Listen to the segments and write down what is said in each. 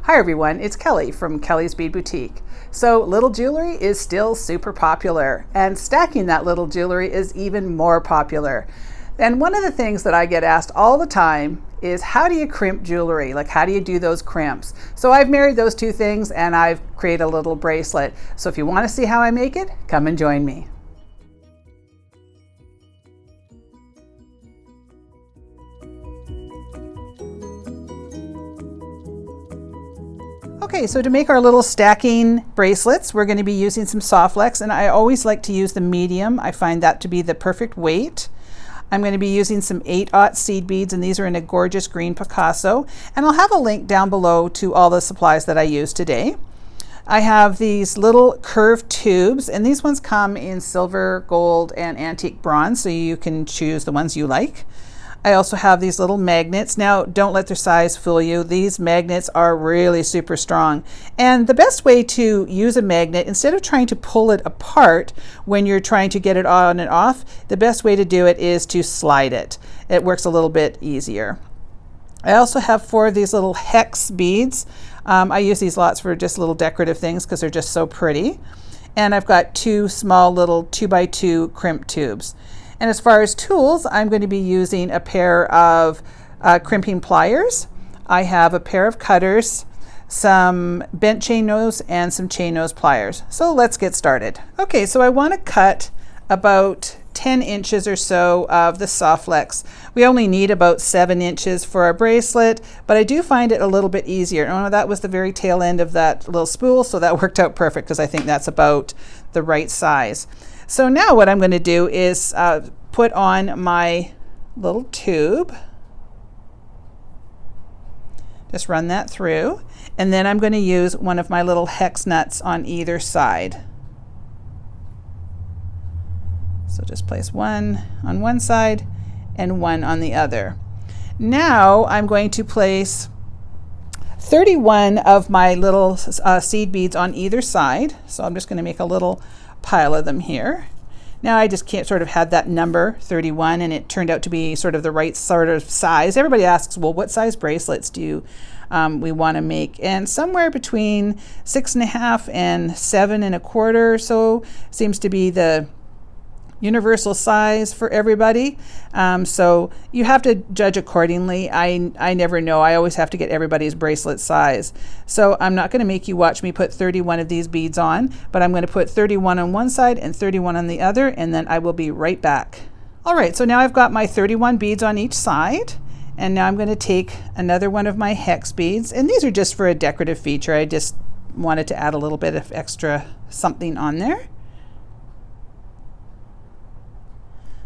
Hi everyone, it's Kelly from Kellie's Bead Boutique. So little jewelry is still super popular, and stacking that little jewelry is even more popular. And one of the things that I get asked all the time is, how do you crimp jewelry? Like, how do you do those crimps? So I've married those two things and I've created a little bracelet. So if you want to see how I make it, come and join me. Okay, so to make our little stacking bracelets, we're going to be using some soft flex, and I always like to use the medium. I find that to be the perfect weight. I'm going to be using some 8/0 seed beads, and these are in a gorgeous green Picasso, and I'll have a link down below to all the supplies that I use today. I have these little curved tubes, and these ones come in silver, gold, and antique bronze, so you can choose the ones you like. I also have these little magnets. Now, don't let their size fool you. These magnets are really super strong. And the best way to use a magnet, instead of trying to pull it apart when you're trying to get it on and off, the best way to do it is to slide it. It works a little bit easier. I also have 4 of these little hex beads. I use these lots for just little decorative things because they're just so pretty. And I've got 2 small little 2x2 crimp tubes. And as far as tools, I'm going to be using a pair of crimping pliers. I have a pair of cutters, some bent chain nose, and some chain nose pliers. So let's get started. Okay, so I want to cut about 10 inches or so of the soft flex. We only need about 7 inches for our bracelet, but I do find it a little bit easier. Oh, that was the very tail end of that little spool, so that worked out perfect because I think that's about the right size. So now what I'm going to do is put on my little tube. Just run that through. And then I'm going to use one of my little hex nuts on either side. So just place one on one side and one on the other. Now I'm going to place 31 of my little seed beads on either side. So I'm just going to make a little pile of them here. Now I just can't sort of had that number 31, and it turned out to be sort of the right sort of size. Everybody asks, well, what size bracelets do we want to make? And somewhere between 6.5 and 7 1/4 so seems to be the universal size for everybody. So you have to judge accordingly. I never know. I always have to get everybody's bracelet size. So I'm not going to make you watch me put 31 of these beads on, but I'm going to put 31 on one side and 31 on the other, and then I will be right back. All right, so now I've got my 31 beads on each side, and now I'm going to take another one of my hex beads, and these are just for a decorative feature. I just wanted to add a little bit of extra something on there.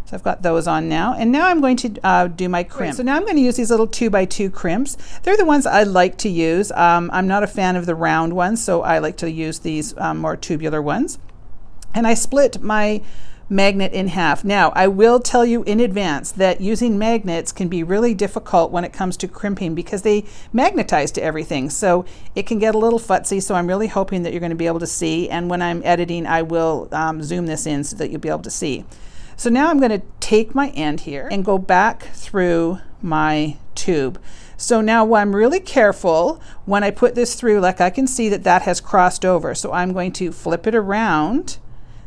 So I've got those on now, and now I'm going to do my crimp. So now I'm going to use these little 2x2 crimps. They're the ones I like to use. I'm not a fan of the round ones, so I like to use these more tubular ones. And I split my magnet in half. Now, I will tell you in advance that using magnets can be really difficult when it comes to crimping because they magnetize to everything. So it can get a little futzy, so I'm really hoping that you're going to be able to see. And when I'm editing, I will zoom this in so that you'll be able to see. So now I'm going to take my end here and go back through my tube. So now I'm really careful when I put this through, like I can see that that has crossed over. So I'm going to flip it around,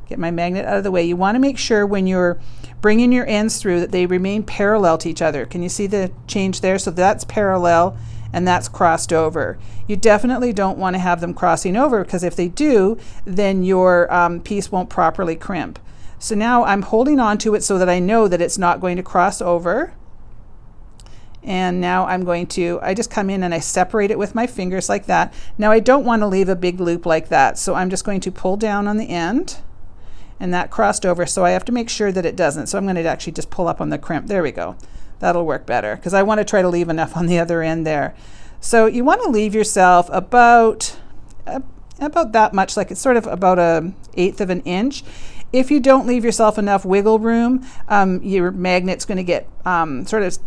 get my magnet out of the way. You want to make sure when you're bringing your ends through that they remain parallel to each other. Can you see the change there? So that's parallel and that's crossed over. You definitely don't want to have them crossing over, because if they do, then your piece won't properly crimp. So now I'm holding on to it so that I know that it's not going to cross over. And now I just come in and I separate it with my fingers like that. Now I don't want to leave a big loop like that, so I'm just going to pull down on the end, and that crossed over, so I have to make sure that it doesn't. So I'm going to actually just pull up on the crimp. There we go. That'll work better, because I want to try to leave enough on the other end there. So you want to leave yourself about that much, like it's sort of about 1/8 of an inch. If you don't leave yourself enough wiggle room, your magnet's going to get sort of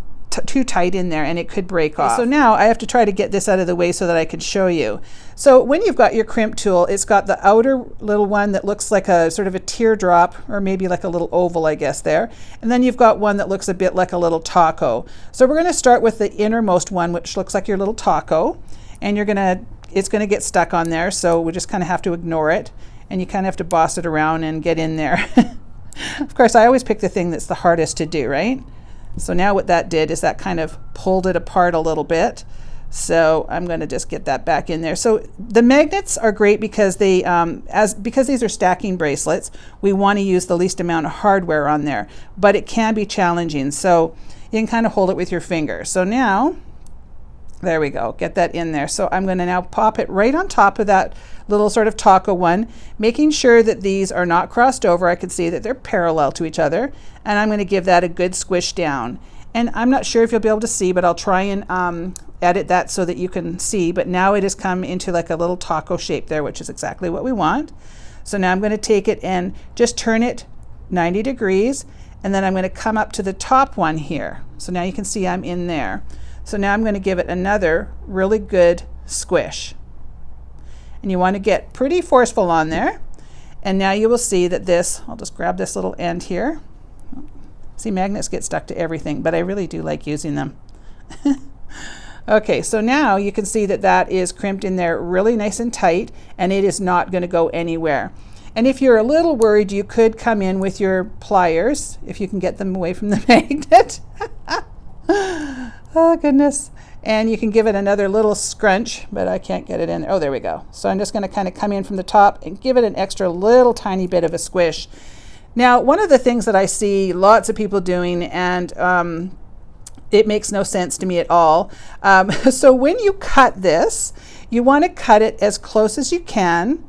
too tight in there, and it could break off. So now I have to try to get this out of the way so that I can show you. So when you've got your crimp tool, it's got the outer little one that looks like a sort of a teardrop, or maybe like a little oval, I guess, there. And then you've got one that looks a bit like a little taco. So we're going to start with the innermost one, which looks like your little taco. And you're going to it's going to get stuck on there, so we just kind of have to ignore it, and you kind of have to boss it around and get in there. Of course, I always pick the thing that's the hardest to do, right? So now what that did is that kind of pulled it apart a little bit. So I'm going to just get that back in there. So the magnets are great because they, because these are stacking bracelets, we want to use the least amount of hardware on there, but it can be challenging. So you can kind of hold it with your finger. So now, there we go, get that in there. So I'm going to now pop it right on top of that little sort of taco one, making sure that these are not crossed over. I can see that they're parallel to each other, and I'm going to give that a good squish down. And I'm not sure if you'll be able to see, but I'll try and edit that so that you can see. But now it has come into like a little taco shape there, which is exactly what we want. So now I'm going to take it and just turn it 90 degrees, and then I'm going to come up to the top one here. So now you can see I'm in there. So now I'm going to give it another really good squish. And you want to get pretty forceful on there. And now you will see that this, I'll just grab this little end here. See, magnets get stuck to everything, but I really do like using them. Okay, so now you can see that that is crimped in there really nice and tight, and it is not going to go anywhere. And if you're a little worried, you could come in with your pliers, if you can get them away from the magnet. Oh, goodness. And you can give it another little scrunch, but I can't get it in there. Oh, there we go. So I'm just going to kind of come in from the top and give it an extra little tiny bit of a squish. Now, one of the things that I see lots of people doing, and it makes no sense to me at all. So when you cut this, you want to cut it as close as you can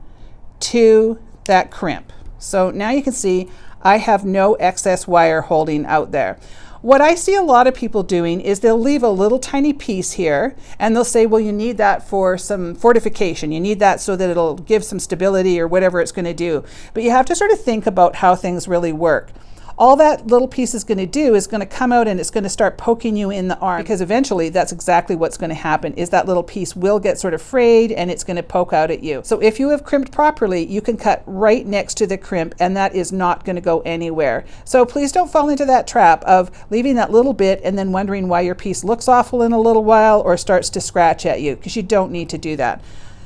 to that crimp. So now you can see I have no excess wire holding out there. What I see a lot of people doing is they'll leave a little tiny piece here, and they'll say, well, you need that for some fortification. You need that so that it'll give some stability or whatever it's going to do. But you have to sort of think about how things really work. All that little piece is going to do is going to come out and it's going to start poking you in the arm, because eventually that's exactly what's going to happen, is that little piece will get sort of frayed and it's going to poke out at you. So if you have crimped properly, you can cut right next to the crimp, and that is not going to go anywhere. So please don't fall into that trap of leaving that little bit and then wondering why your piece looks awful in a little while or starts to scratch at you, because you don't need to do that.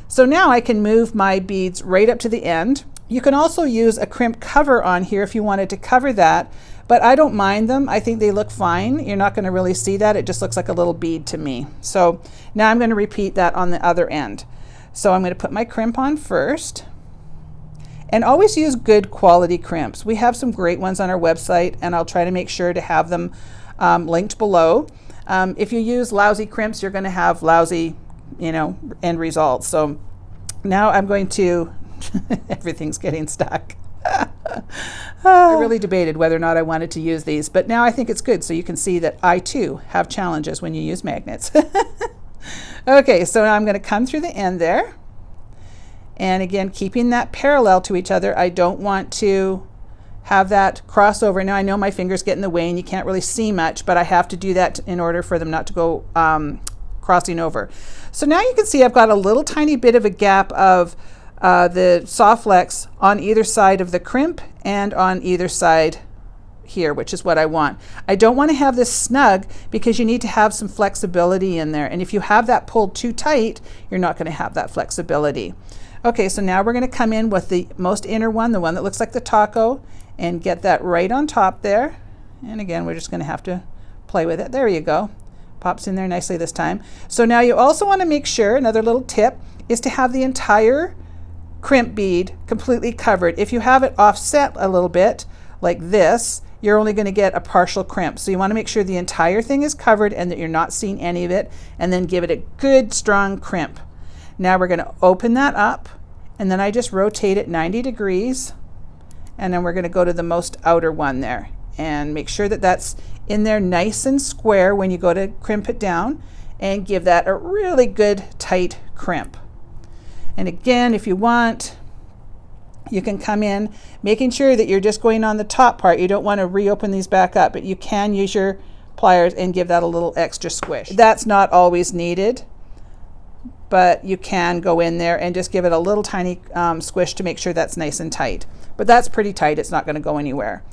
So now I can move my beads right up to the end. You can also use a crimp cover on here if you wanted to cover that, but I don't mind them. I think they look fine. You're not going to really see that. It just looks like a little bead to me. So now I'm going to repeat that on the other end. So I'm going to put my crimp on first, and always use good quality crimps. We have some great ones on our website, and I'll try to make sure to have them linked below. If you use lousy crimps, you're going to have lousy, end results. So now I'm going to everything's getting stuck. I really debated whether or not I wanted to use these, but now I think it's good, so you can see that I too have challenges when you use magnets. Okay, so now I'm going to come through the end there, and again keeping that parallel to each other. I don't want to have that crossover. Now I know my fingers get in the way and you can't really see much, but I have to do that in order for them not to go crossing over. So now you can see I've got a little tiny bit of a gap of the soft flex on either side of the crimp and on either side here, which is what I want. I don't want to have this snug because you need to have some flexibility in there. And if you have that pulled too tight, you're not going to have that flexibility. Okay, so now we're going to come in with the most inner one, the one that looks like the taco, and get that right on top there. And again, we're just going to have to play with it. There you go. Pops in there nicely this time. So now you also want to make sure, another little tip, is to have the entire crimp bead completely covered. If you have it offset a little bit like this, you're only going to get a partial crimp. So you want to make sure the entire thing is covered and that you're not seeing any of it, and then give it a good strong crimp. Now we're going to open that up, and then I just rotate it 90 degrees, and then we're going to go to the most outer one there and make sure that that's in there nice and square when you go to crimp it down, and give that a really good tight crimp. And again, if you want, you can come in making sure that you're just going on the top part. You don't want to reopen these back up, but you can use your pliers and give that a little extra squish. That's not always needed, but you can go in there and just give it a little tiny squish to make sure that's nice and tight. But that's pretty tight. It's not going to go anywhere.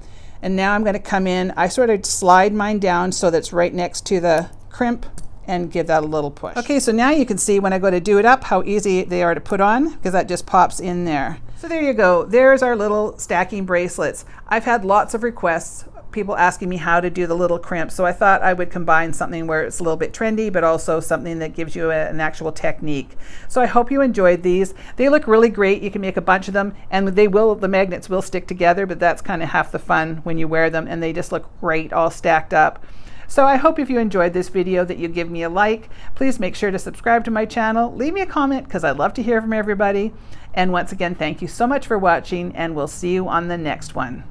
And now I'm going to come in. I sort of slide mine down so that's right next to the crimp, and give that a little push. Okay, so now you can see when I go to do it up how easy they are to put on, because that just pops in there. So there you go. There's our little stacking bracelets. I've had lots of requests, people asking me how to do the little crimps, so I thought I would combine something where it's a little bit trendy but also something that gives you an actual technique. So I hope you enjoyed these. They look really great. You can make a bunch of them, and the magnets will stick together, but that's kind of half the fun when you wear them, and they just look great all stacked up. So I hope if you enjoyed this video that you give me a like. Please make sure to subscribe to my channel. Leave me a comment because I'd love to hear from everybody. And once again, thank you so much for watching, and we'll see you on the next one.